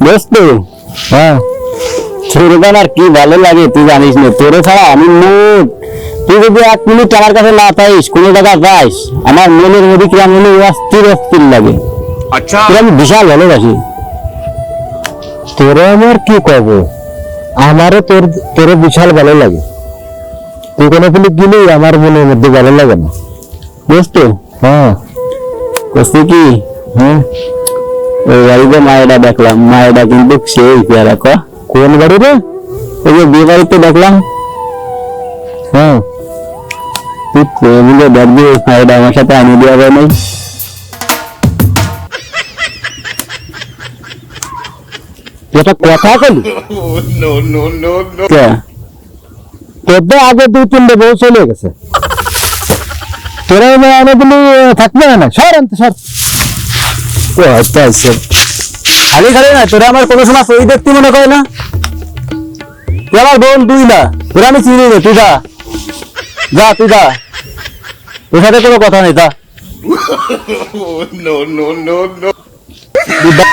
দোস্ত হ্যাঁ ছোটবেলার আর কি ভালো লাগে তুই জানিস না, তোরে ছাড়া আমি মুড। তুই যদি 1 মিনিট আমার কাছে না পাইস, কোনো জায়গা যাইস, আমার মনের মধ্যে কিরম মনে অস্থির অস্থির লাগে। अच्छा আমি বিশাল ভালোবাসি তোরে। আমার কি কব, আমারও তোরে বিশাল ভালো লাগে। তুই কোনো ফিলিপ গেলি আমার মনের মধ্যে ভালো লাগে না দোস্ত। হ্যাঁ কষ্ট কি? হ্যাঁ ওই বাড়িতে মায়েরা দেখলাম, মায়েরা কিন্তু সেই পেয়ারা। কোন বাড়ি রে? ওই যে বিয়ে বাড়িতে দেখলাম। হ্যাঁ তুই বুঝে দেখবি মায়েরা আমার সাথে আনি দেওয়া যায় নাই। এটা কথা বলি नो नो नो नो তোদের আগে 2-3 বউ চলে গেছে, তোরা অনেকগুলি থাকবে না। সর আনতে সর। ও আচ্ছা আচ্ছা খালি খালি না, তোরা আমার কোনো সময় সই দেখতে মনে করে না। তুই আমার বোন, তুই না, তোরা আমি চিনি না। তুই যা যা, তুই যা, তোর সাথে কোনো কথা নেই। তা नो नो नो नो তুই যা।